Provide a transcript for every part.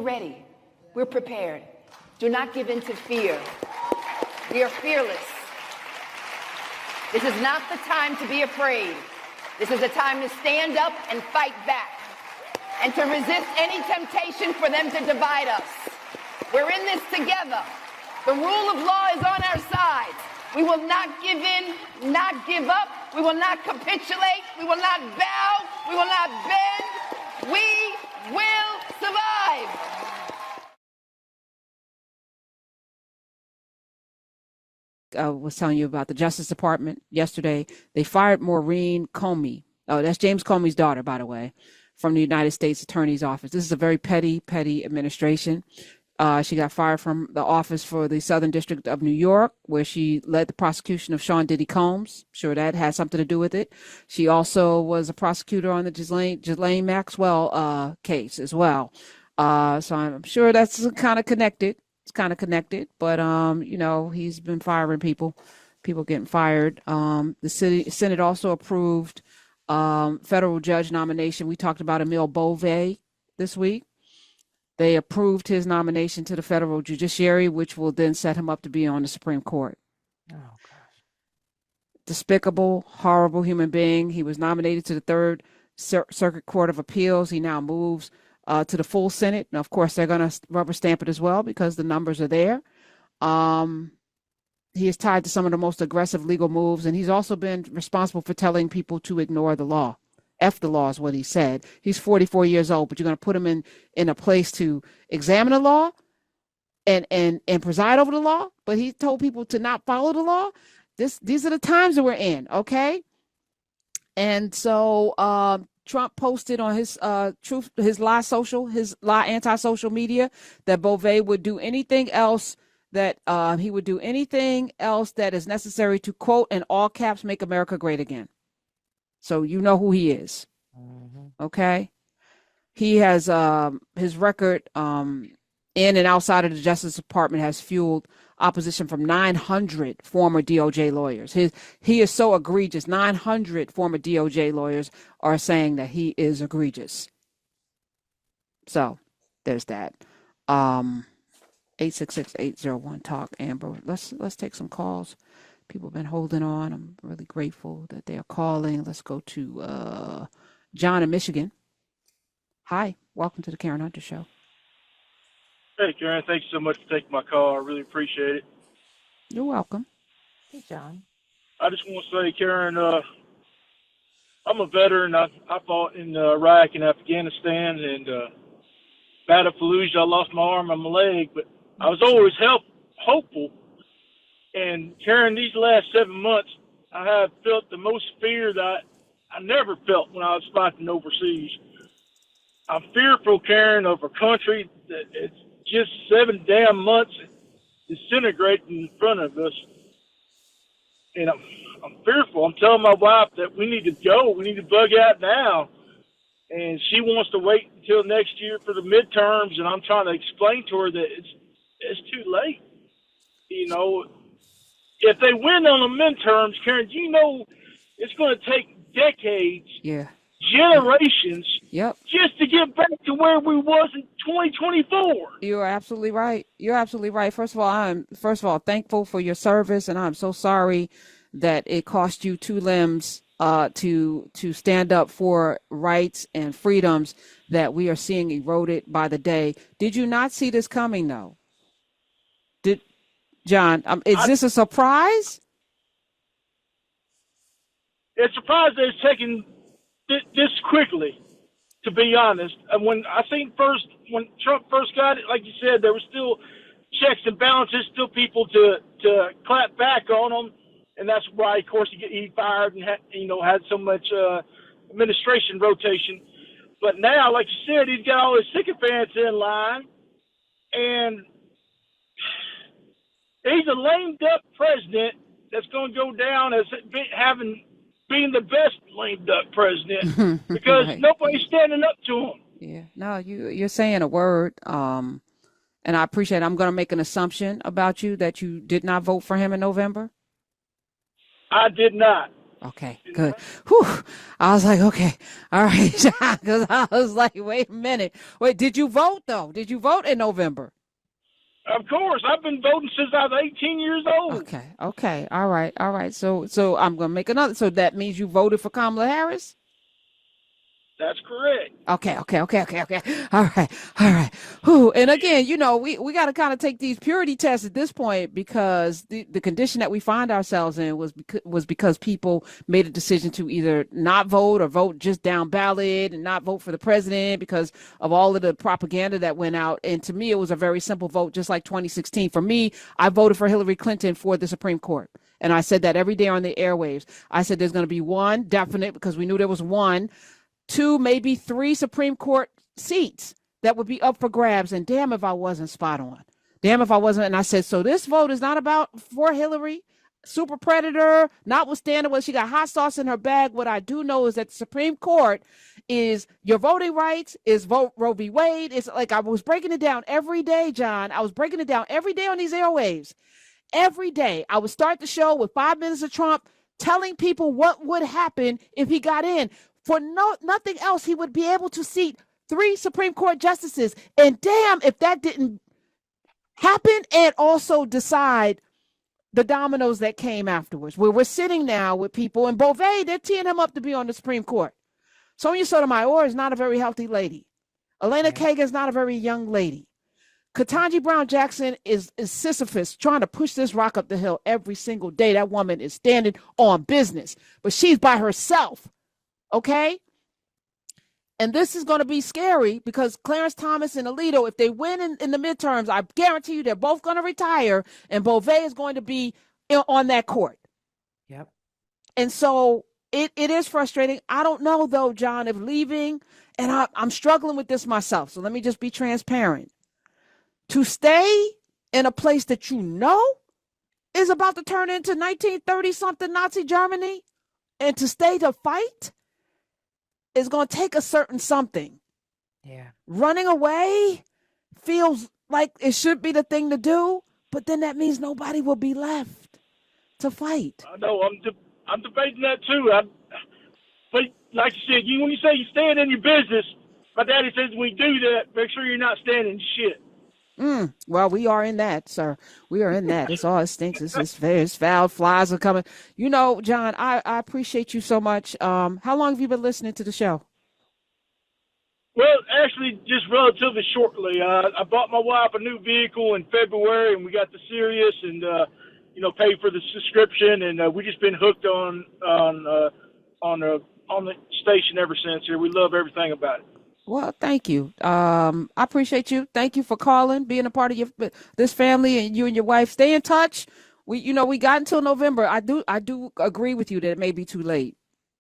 ready. We're prepared. Do not give in to fear. We are fearless. This is not the time to be afraid. This is a time to stand up and fight back and to resist any temptation for them to divide us. We're in this together. The rule of law is on our side. We will not give in, not give up. We will not capitulate. We will not bow. We will not bend. We will survive. I was telling you about the Justice Department yesterday. They fired Maureen Comey. Oh, that's James Comey's daughter, by the way, from the United States Attorney's Office. This is a very petty administration. She got fired from the office for the Southern District of New York, where she led the prosecution of Sean Diddy Combs. I'm sure that has something to do with it. She also was a prosecutor on the Ghislaine Maxwell case as well. So I'm sure that's kind of connected. It's kind of connected, but he's been firing people getting fired. The Senate also approved federal judge nomination. We talked about Emil Bove this week. They approved his nomination to the federal judiciary, which will then set him up to be on the Supreme Court. Oh, gosh. Despicable, horrible human being. He was nominated to the Third Circuit Court of Appeals. He now moves to the full Senate. And of course, they're going to rubber stamp it as well because the numbers are there. He is tied to some of the most aggressive legal moves, and he's also been responsible for telling people to ignore the law. F the law is what he said. He's 44 years old, but you're going to put him in a place to examine the law and preside over the law. But he told people to not follow the law. These are the times that we're in, okay? And so Trump posted on his anti-social media that Bove would do anything else that he would do anything else that is necessary to, quote, in all caps, make America great again. So you know who he is. Mm-hmm. Okay. He has his record in and outside of the Justice Department has fueled opposition from 900 former DOJ lawyers. He is so egregious. 900 former DOJ lawyers are saying that he is egregious. So there's that. 866-801-TALK, Amber. Let's take some calls. People have been holding on. I'm really grateful that they are calling. Let's go to John in Michigan. Hi, welcome to the Karen Hunter Show. Hey, Karen, thank you so much for taking my call. I really appreciate it. You're welcome. Hey, John. I just want to say, Karen, I'm a veteran. I fought in Iraq and Afghanistan, and Battle of Fallujah. I lost my arm and my leg, but I was always hopeful. And Karen, these last 7 months, I have felt the most fear that I never felt when I was fighting overseas. I'm fearful, Karen, of a country that it's just 7 damn months disintegrating in front of us. And I'm fearful. I'm telling my wife that we need to go. We need to bug out now. And she wants to wait until next year for the midterms, and I'm trying to explain to her that it's too late. You know, if they win on the midterms, Karen, you know it's going to take decades, generations, just to get back to where we was in 2024. You are absolutely right. You're absolutely right. First of all, I'm thankful for your service, and I'm so sorry that it cost you 2 limbs to stand up for rights and freedoms that we are seeing eroded by the day. Did you not see this coming, though? John, is this a surprise? It's a surprise that it's taken this quickly, to be honest. And when Trump first got it, like you said, there were still checks and balances, still people to clap back on him. And that's why, of course, he fired and had so much administration rotation. But now, like you said, he's got all his sycophants in line, and he's a lame duck president that's going to go down as being the best lame duck president because nobody's standing up to him. Yeah, no, you're saying a word, and I appreciate it. I'm going to make an assumption about you that you did not vote for him in November. I did not. Okay, good. Whew. I was like, okay, all right, because I was like, wait a minute. Wait, did you vote though? Did you vote in November? Of course, I've been voting since I was 18 years old. Okay, all right, all right. So I'm gonna make another. So that means you voted for Kamala Harris? That's correct. Okay. All right, all right. Whew. And again, we got to kind of take these purity tests at this point because the condition that we find ourselves in was because people made a decision to either not vote or vote just down ballot and not vote for the president because of all of the propaganda that went out. And to me, it was a very simple vote, just like 2016. For me, I voted for Hillary Clinton for the Supreme Court. And I said that every day on the airwaves. I said there's going to be one definite because we knew there was one, two, maybe three Supreme Court seats that would be up for grabs. And damn if I wasn't spot on. Damn if I wasn't. And I said, so this vote is not about for Hillary, super predator, notwithstanding what she got hot sauce in her bag. What I do know is that the Supreme Court is your voting rights, is vote Roe v. Wade. It's like I was breaking it down every day, John. I was breaking it down every day on these airwaves. Every day I would start the show with 5 minutes of Trump telling people what would happen if he got in. For nothing else, he would be able to seat 3 Supreme Court justices. And damn, if that didn't happen, and also decide the dominoes that came afterwards, where we're sitting now with people in Beauvais, they're teeing him up to be on the Supreme Court. Sonia Sotomayor is not a very healthy lady. Elena Kagan is not a very young lady. Ketanji Brown Jackson is Sisyphus trying to push this rock up the hill every single day. That woman is standing on business, but she's by herself. Okay. And this is going to be scary because Clarence Thomas and Alito, if they win in the midterms, I guarantee you they're both going to retire and Beauvais is going to be on that court. Yep. And so it is frustrating. I don't know, though, John, if leaving, and I'm struggling with this myself. So let me just be transparent. To stay in a place that is about to turn into 1930-something Nazi Germany and to stay to fight is going to take a certain something. Yeah. Running away feels like it should be the thing to do, but then that means nobody will be left to fight. I know. I'm debating that too. But like you said, when you say you stand in your business, my daddy says when you do that, make sure you're not standing shit. Well, we are in that, sir. We are in that. It's all it stinks. It's foul. Flies are coming. John, I appreciate you so much. How long have you been listening to the show? Well, actually, just relatively shortly. I bought my wife a new vehicle in February, and we got the Sirius and paid for the subscription, and we just been hooked on the station ever since. Here, we love everything about it. Well, thank you. I appreciate you. Thank you for calling, being a part of this family, and you and your wife. Stay in touch. We got until November. I do agree with you that it may be too late,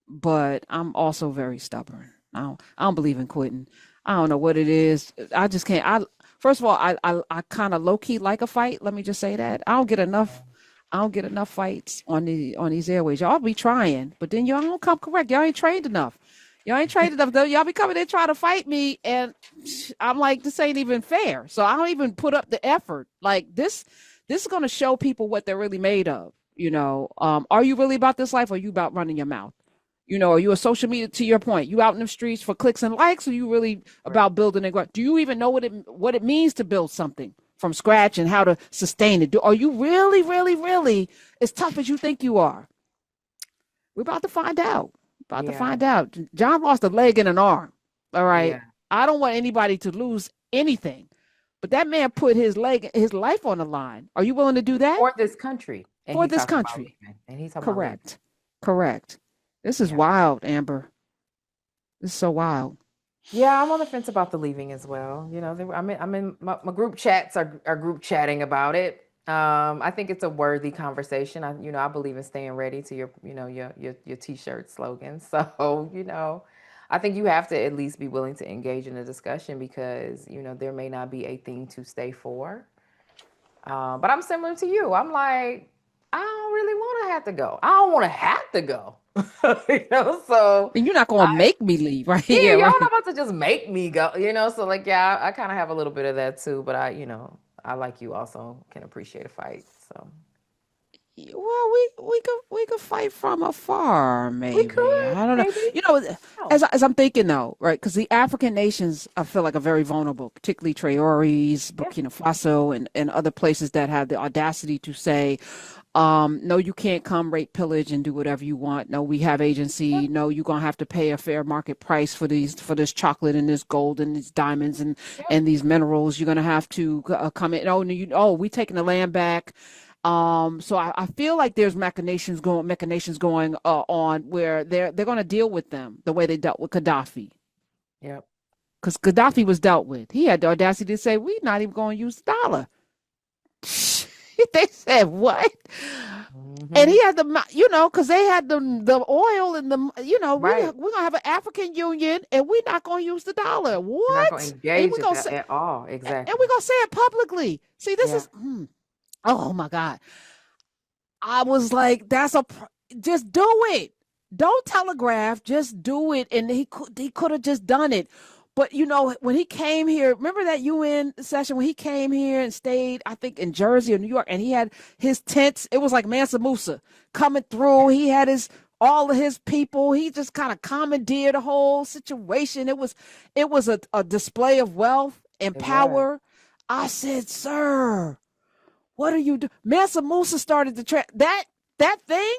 but I'm also very stubborn. I don't believe in quitting. I don't know what it is. I just can't. First of all, I kind of low key like a fight. Let me just say that I don't get enough fights on these airways. Y'all be trying, but then y'all don't come correct. Y'all ain't trained enough. Y'all ain't trained enough, though. Y'all be coming there trying to fight me, and I'm like, this ain't even fair. So I don't even put up the effort. Like this is going to show people what they're really made of. Are you really about this life, or are you about running your mouth? Are you a social media, to your point? You out in the streets for clicks and likes, or you really about building and growing? Do you even know what it means to build something from scratch and how to sustain it? Are you really, really, really as tough as you think you are? We're about to find out. To find out. John lost a leg and an arm. All right. Yeah. I don't want anybody to lose anything, but that man put his life on the line. Are you willing to do that? For this country. And he's talking Correct. This is wild, Amber. This is so wild. Yeah, I'm on the fence about the leaving as well. I'm in my group chats are group chatting about it. I think it's a worthy conversation. I believe in staying ready to your t-shirt slogan. So, I think you have to at least be willing to engage in a discussion because, there may not be a thing to stay for. But I'm similar to you. I'm like, I don't really want to have to go. I don't want to have to go. So and you're not going to make me leave, right? Yeah, y'all not about to just make me go, so like, yeah, I kind of have a little bit of that too, but I like you also can appreciate a fight. So Well, we could fight from afar, We maybe. could, I don't know. maybe. You know, No. as I'm thinking though, right? Because the African nations, I feel like, are very vulnerable, particularly Traore's, Yeah. Burkina Faso, and other places that have the audacity to say, no, you can't come rape, pillage, and do whatever you want. No, we have agency. No, you're gonna have to pay a fair market price for this chocolate and this gold and these diamonds and these minerals. You're gonna have to come in. Oh, no, we taking the land back. So I feel like there's machinations going on where they're going to deal with them the way they dealt with Gaddafi. Yep. Because Gaddafi was dealt with. He had the audacity to say, we're not even going to use the dollar. They said, what? And he had because they had the oil and Right. we're going to have an African Union and we're not going to use the dollar. We're not going What? to And engage we're with going to that say, at all. and Exactly. we're going to say it publicly. See, this Yeah. is, oh my God. I was like, just do it. Don't telegraph, just do it. And he could have just done it. But when he came here, remember that UN session when he came here and stayed, I think in Jersey or New York, and he had his tents. It was like Mansa Musa coming through. He had all of his people. He just kind of commandeered the whole situation. It was a display of wealth and power. I said, sir, what are you doing? Mansa Musa started that thing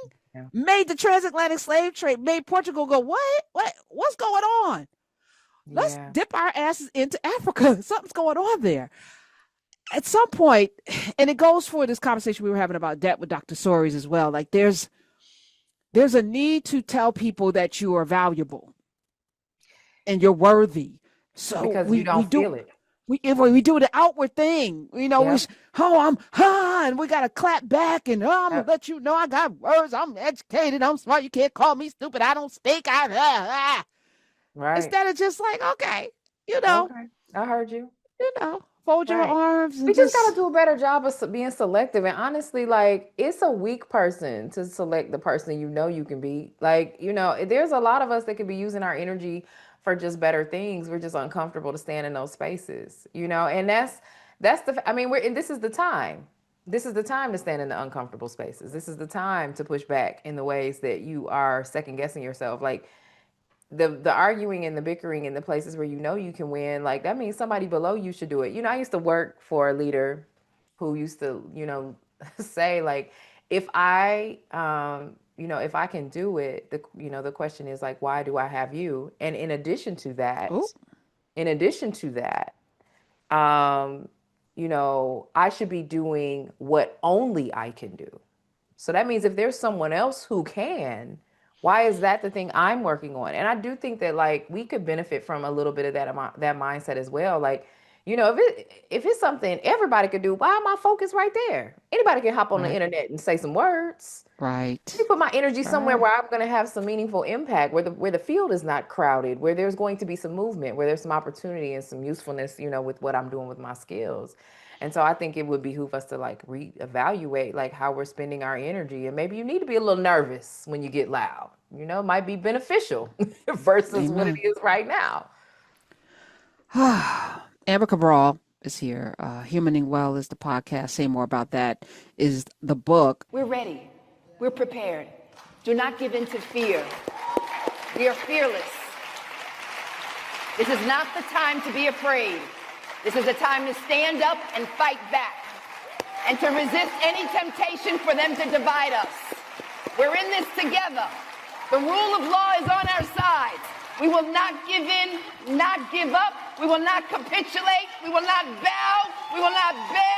made the transatlantic slave trade, made Portugal go, what's going on? Let's dip our asses into Africa. Something's going on there. At some point, and it goes for this conversation we were having about debt with Dr. Soares as well. Like there's a need to tell people that you are valuable and you're worthy. So because you don't feel it. We do the outward thing, and we gotta clap back and I'm gonna let you know I got words. I'm educated. I'm smart. You can't call me stupid. I don't speak. Right. Instead of just like, okay, Okay. I heard you. Fold your arms. And We just got to do a better job of being selective. And honestly, like, it's a weak person to select the person you can be. Like, there's a lot of us that could be using our energy for just better things. We're just uncomfortable to stand in those spaces, and that's and this is the time. This is the time to stand in the uncomfortable spaces. This is the time to push back in the ways that you are second guessing yourself. Like, the arguing and the bickering in the places where you can win, like that means somebody below you should do it. I used to work for a leader who used to, say, like, if I if I can do it, the question is like, why do I have you? And in addition to that, I should be doing what only I can do. So that means if there's someone else who can, why is that the thing I'm working on? And I do think that, like, we could benefit from a little bit of that mindset as well. Like, if it's something everybody could do, why am I focused right there? Anybody can hop on the internet and say some words. Right. Let me put my energy somewhere where I'm going to have some meaningful impact, where the field is not crowded, where there's going to be some movement, where there's some opportunity and some usefulness, with what I'm doing with my skills. And so I think it would behoove us to, like, reevaluate, like, how we're spending our energy. And maybe you need to be a little nervous when you get loud. It might be beneficial versus what it is right now. Amber Cabral is here. Humaning Well is the podcast. Say More About That is the book. We're ready. We're prepared. Do not give in to fear. We are fearless. This is not the time to be afraid. This is a time to stand up and fight back and to resist any temptation for them to divide us. We're in this together. The rule of law is on our side. We will not give in, not give up. We will not capitulate. We will not bow. We will not beg.